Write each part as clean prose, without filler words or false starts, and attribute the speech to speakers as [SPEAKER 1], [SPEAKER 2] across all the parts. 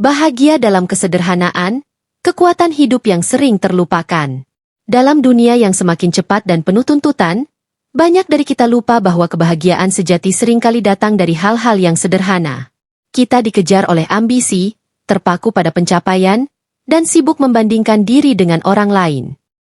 [SPEAKER 1] Bahagia dalam kesederhanaan, kekuatan hidup yang sering terlupakan. Dalam dunia yang semakin cepat dan penuh tuntutan, banyak dari kita lupa bahwa kebahagiaan sejati seringkali datang dari hal-hal yang sederhana. Kita dikejar oleh ambisi, terpaku pada pencapaian, dan sibuk membandingkan diri dengan orang lain.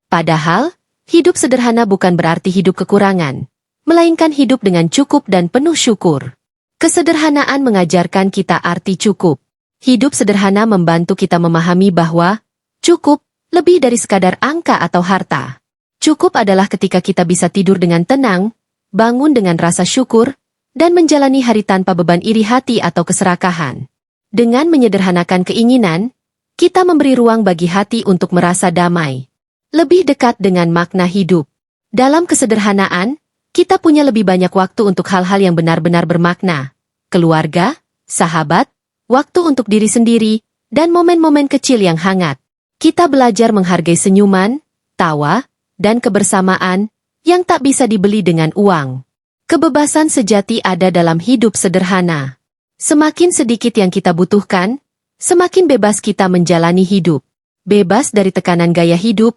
[SPEAKER 1] Padahal, hidup sederhana bukan berarti hidup kekurangan, melainkan hidup dengan cukup dan penuh syukur. Kesederhanaan mengajarkan kita arti cukup. Hidup sederhana membantu kita memahami bahwa cukup lebih dari sekadar angka atau harta. Cukup adalah ketika kita bisa tidur dengan tenang, bangun dengan rasa syukur, dan menjalani hari tanpa beban iri hati atau keserakahan. Dengan menyederhanakan keinginan, kita memberi ruang bagi hati untuk merasa damai, lebih dekat dengan makna hidup. Dalam kesederhanaan, kita punya lebih banyak waktu untuk hal-hal yang benar-benar bermakna. Keluarga, sahabat, waktu untuk diri sendiri, dan momen-momen kecil yang hangat. Kita belajar menghargai senyuman, tawa, dan kebersamaan yang tak bisa dibeli dengan uang. Kebebasan sejati ada dalam hidup sederhana. Semakin sedikit yang kita butuhkan, semakin bebas kita menjalani hidup. Bebas dari tekanan gaya hidup,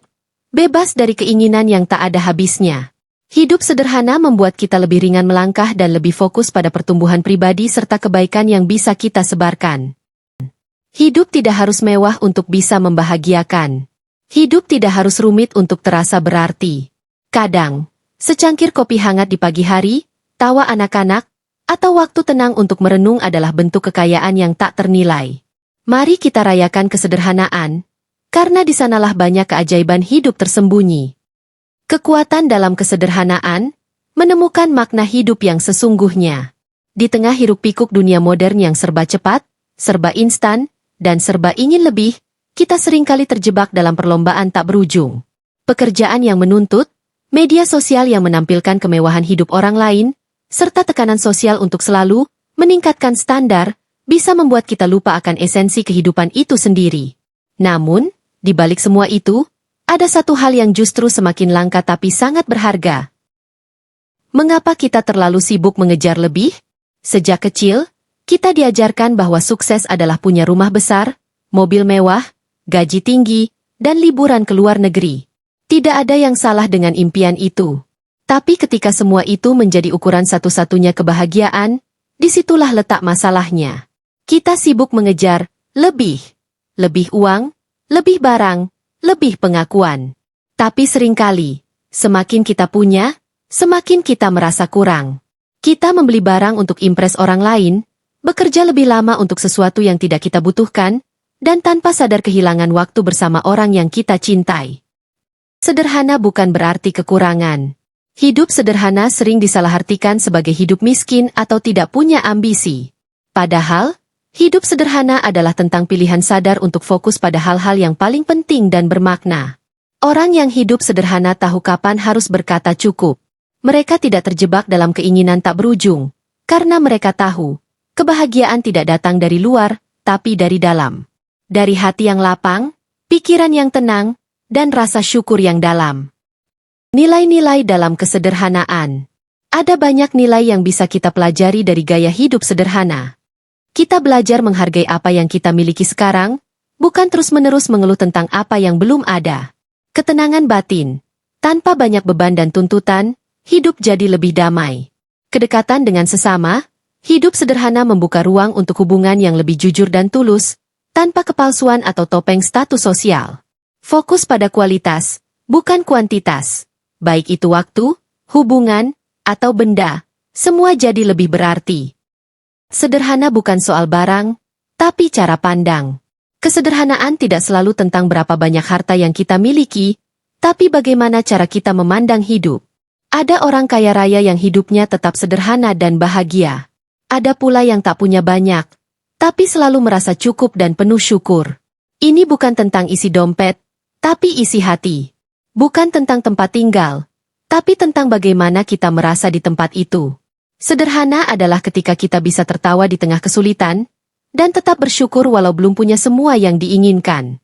[SPEAKER 1] bebas dari keinginan yang tak ada habisnya. Hidup sederhana membuat kita lebih ringan melangkah dan lebih fokus pada pertumbuhan pribadi serta kebaikan yang bisa kita sebarkan. Hidup tidak harus mewah untuk bisa membahagiakan. Hidup tidak harus rumit untuk terasa berarti. Kadang, secangkir kopi hangat di pagi hari, tawa anak-anak, atau waktu tenang untuk merenung adalah bentuk kekayaan yang tak ternilai. Mari kita rayakan kesederhanaan, karena di sanalah banyak keajaiban hidup tersembunyi. Kekuatan dalam kesederhanaan, menemukan makna hidup yang sesungguhnya. Di tengah hiruk-pikuk dunia modern yang serba cepat, serba instan, dan serba ingin lebih, kita seringkali terjebak dalam perlombaan tak berujung. Pekerjaan yang menuntut, media sosial yang menampilkan kemewahan hidup orang lain, serta tekanan sosial untuk selalu meningkatkan standar, bisa membuat kita lupa akan esensi kehidupan itu sendiri. Namun, di balik semua itu, ada satu hal yang justru semakin langka tapi sangat berharga. Mengapa kita terlalu sibuk mengejar lebih? Sejak kecil, kita diajarkan bahwa sukses adalah punya rumah besar, mobil mewah, gaji tinggi, dan liburan ke luar negeri. Tidak ada yang salah dengan impian itu. Tapi ketika semua itu menjadi ukuran satu-satunya kebahagiaan, disitulah letak masalahnya. Kita sibuk mengejar lebih. Lebih uang, lebih barang, lebih pengakuan. Tapi seringkali, semakin kita punya, semakin kita merasa kurang. Kita membeli barang untuk impress orang lain, bekerja lebih lama untuk sesuatu yang tidak kita butuhkan, dan tanpa sadar kehilangan waktu bersama orang yang kita cintai. Sederhana bukan berarti kekurangan. Hidup sederhana sering disalahartikan sebagai hidup miskin atau tidak punya ambisi. Padahal, hidup sederhana adalah tentang pilihan sadar untuk fokus pada hal-hal yang paling penting dan bermakna. Orang yang hidup sederhana tahu kapan harus berkata cukup. Mereka tidak terjebak dalam keinginan tak berujung, karena mereka tahu, kebahagiaan tidak datang dari luar, tapi dari dalam. Dari hati yang lapang, pikiran yang tenang, dan rasa syukur yang dalam. Nilai-nilai dalam kesederhanaan. Ada banyak nilai yang bisa kita pelajari dari gaya hidup sederhana. Kita belajar menghargai apa yang kita miliki sekarang, bukan terus-menerus mengeluh tentang apa yang belum ada. Ketenangan batin. Tanpa banyak beban dan tuntutan, hidup jadi lebih damai. Kedekatan dengan sesama, hidup sederhana membuka ruang untuk hubungan yang lebih jujur dan tulus, tanpa kepalsuan atau topeng status sosial. Fokus pada kualitas, bukan kuantitas. Baik itu waktu, hubungan, atau benda, semua jadi lebih berarti. Sederhana bukan soal barang, tapi cara pandang. Kesederhanaan tidak selalu tentang berapa banyak harta yang kita miliki, tapi bagaimana cara kita memandang hidup. Ada orang kaya raya yang hidupnya tetap sederhana dan bahagia. Ada pula yang tak punya banyak, tapi selalu merasa cukup dan penuh syukur. Ini bukan tentang isi dompet, tapi isi hati. Bukan tentang tempat tinggal, tapi tentang bagaimana kita merasa di tempat itu. Sederhana adalah ketika kita bisa tertawa di tengah kesulitan, dan tetap bersyukur walau belum punya semua yang diinginkan.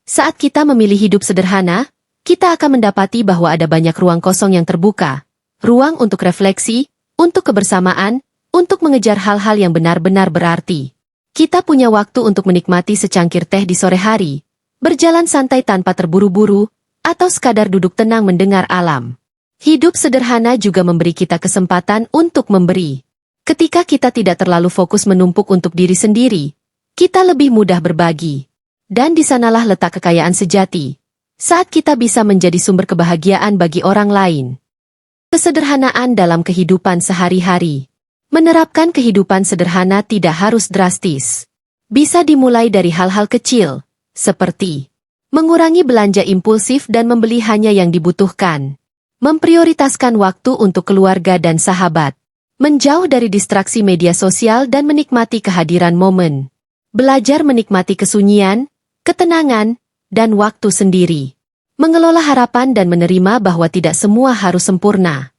[SPEAKER 1] Saat kita memilih hidup sederhana, kita akan mendapati bahwa ada banyak ruang kosong yang terbuka, ruang untuk refleksi, untuk kebersamaan, untuk mengejar hal-hal yang benar-benar berarti. Kita punya waktu untuk menikmati secangkir teh di sore hari, berjalan santai tanpa terburu-buru, atau sekadar duduk tenang mendengar alam. Hidup sederhana juga memberi kita kesempatan untuk memberi. Ketika kita tidak terlalu fokus menumpuk untuk diri sendiri, kita lebih mudah berbagi. Dan di sanalah letak kekayaan sejati, saat kita bisa menjadi sumber kebahagiaan bagi orang lain. Kesederhanaan dalam kehidupan sehari-hari. Menerapkan kehidupan sederhana tidak harus drastis. Bisa dimulai dari hal-hal kecil, seperti mengurangi belanja impulsif dan membeli hanya yang dibutuhkan. Memprioritaskan waktu untuk keluarga dan sahabat. Menjauh dari distraksi media sosial dan menikmati kehadiran momen. Belajar menikmati kesunyian, ketenangan, dan waktu sendiri. Mengelola harapan dan menerima bahwa tidak semua harus sempurna.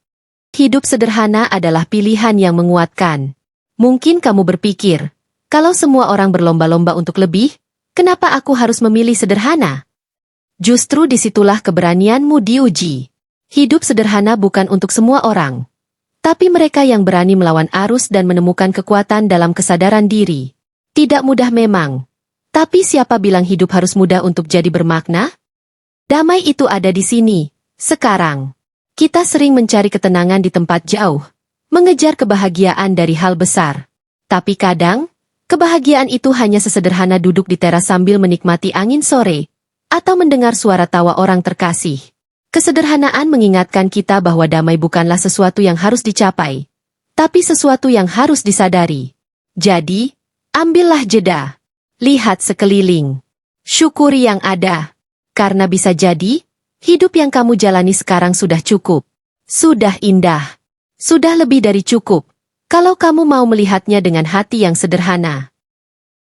[SPEAKER 1] Hidup sederhana adalah pilihan yang menguatkan. Mungkin kamu berpikir, kalau semua orang berlomba-lomba untuk lebih, kenapa aku harus memilih sederhana? Justru disitulah keberanianmu diuji. Hidup sederhana bukan untuk semua orang. Tapi mereka yang berani melawan arus dan menemukan kekuatan dalam kesadaran diri. Tidak mudah memang. Tapi siapa bilang hidup harus mudah untuk jadi bermakna? Damai itu ada di sini, sekarang. Kita sering mencari ketenangan di tempat jauh, mengejar kebahagiaan dari hal besar. Tapi kadang, kebahagiaan itu hanya sesederhana duduk di teras sambil menikmati angin sore, atau mendengar suara tawa orang terkasih. Kesederhanaan mengingatkan kita bahwa damai bukanlah sesuatu yang harus dicapai, tapi sesuatu yang harus disadari. Jadi, ambillah jeda. Lihat sekeliling. Syukuri yang ada. Karena bisa jadi, hidup yang kamu jalani sekarang sudah cukup. Sudah indah. Sudah lebih dari cukup. Kalau kamu mau melihatnya dengan hati yang sederhana.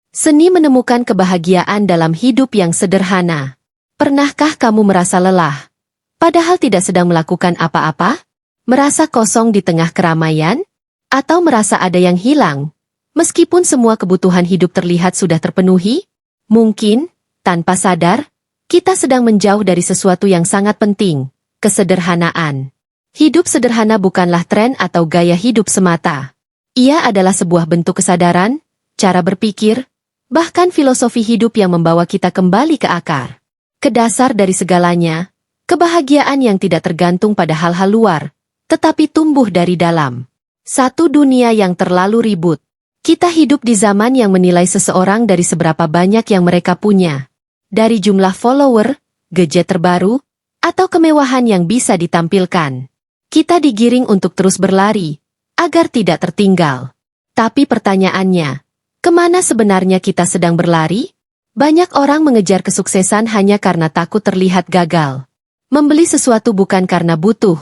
[SPEAKER 1] Seni menemukan kebahagiaan dalam hidup yang sederhana. Pernahkah kamu merasa lelah? Padahal tidak sedang melakukan apa-apa? Merasa kosong di tengah keramaian? Atau merasa ada yang hilang? Meskipun semua kebutuhan hidup terlihat sudah terpenuhi? Mungkin, tanpa sadar, kita sedang menjauh dari sesuatu yang sangat penting, kesederhanaan. Hidup sederhana bukanlah tren atau gaya hidup semata. Ia adalah sebuah bentuk kesadaran, cara berpikir, bahkan filosofi hidup yang membawa kita kembali ke akar. Ke dasar dari segalanya, kebahagiaan yang tidak tergantung pada hal-hal luar, tetapi tumbuh dari dalam. Satu dunia yang terlalu ribut. Kita hidup di zaman yang menilai seseorang dari seberapa banyak yang mereka punya. Dari jumlah follower, gadget terbaru, atau kemewahan yang bisa ditampilkan. Kita digiring untuk terus berlari, agar tidak tertinggal. Tapi pertanyaannya, kemana sebenarnya kita sedang berlari? Banyak orang mengejar kesuksesan hanya karena takut terlihat gagal. Membeli sesuatu bukan karena butuh,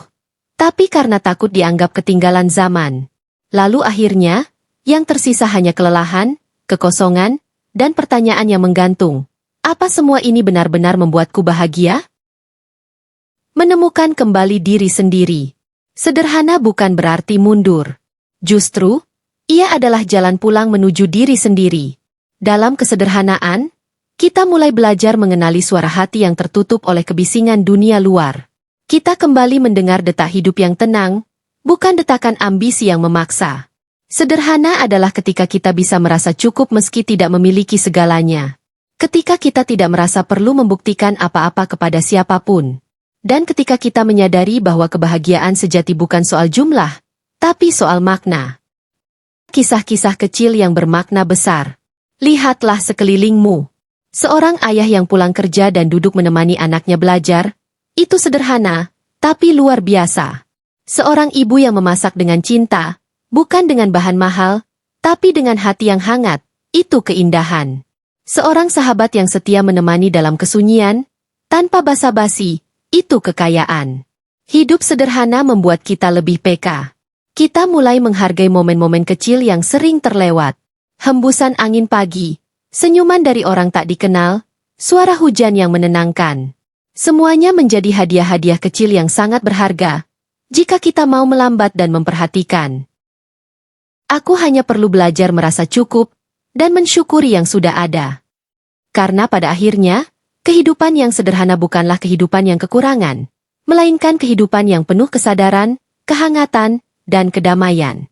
[SPEAKER 1] tapi karena takut dianggap ketinggalan zaman. Lalu akhirnya, yang tersisa hanya kelelahan, kekosongan, dan pertanyaan yang menggantung. Apa semua ini benar-benar membuatku bahagia? Menemukan kembali diri sendiri. Sederhana bukan berarti mundur. Justru, ia adalah jalan pulang menuju diri sendiri. Dalam kesederhanaan, kita mulai belajar mengenali suara hati yang tertutup oleh kebisingan dunia luar. Kita kembali mendengar detak hidup yang tenang, bukan detakan ambisi yang memaksa. Sederhana adalah ketika kita bisa merasa cukup meski tidak memiliki segalanya. Ketika kita tidak merasa perlu membuktikan apa-apa kepada siapapun. Dan ketika kita menyadari bahwa kebahagiaan sejati bukan soal jumlah, tapi soal makna. Kisah-kisah kecil yang bermakna besar. Lihatlah sekelilingmu. Seorang ayah yang pulang kerja dan duduk menemani anaknya belajar, itu sederhana, tapi luar biasa. Seorang ibu yang memasak dengan cinta, bukan dengan bahan mahal, tapi dengan hati yang hangat, itu keindahan. Seorang sahabat yang setia menemani dalam kesunyian, tanpa basa-basi, itu kekayaan. Hidup sederhana membuat kita lebih peka. Kita mulai menghargai momen-momen kecil yang sering terlewat. Hembusan angin pagi, senyuman dari orang tak dikenal, suara hujan yang menenangkan. Semuanya menjadi hadiah-hadiah kecil yang sangat berharga, jika kita mau melambat dan memperhatikan. Aku hanya perlu belajar merasa cukup, dan mensyukuri yang sudah ada. Karena pada akhirnya, kehidupan yang sederhana bukanlah kehidupan yang kekurangan, melainkan kehidupan yang penuh kesadaran, kehangatan, dan kedamaian.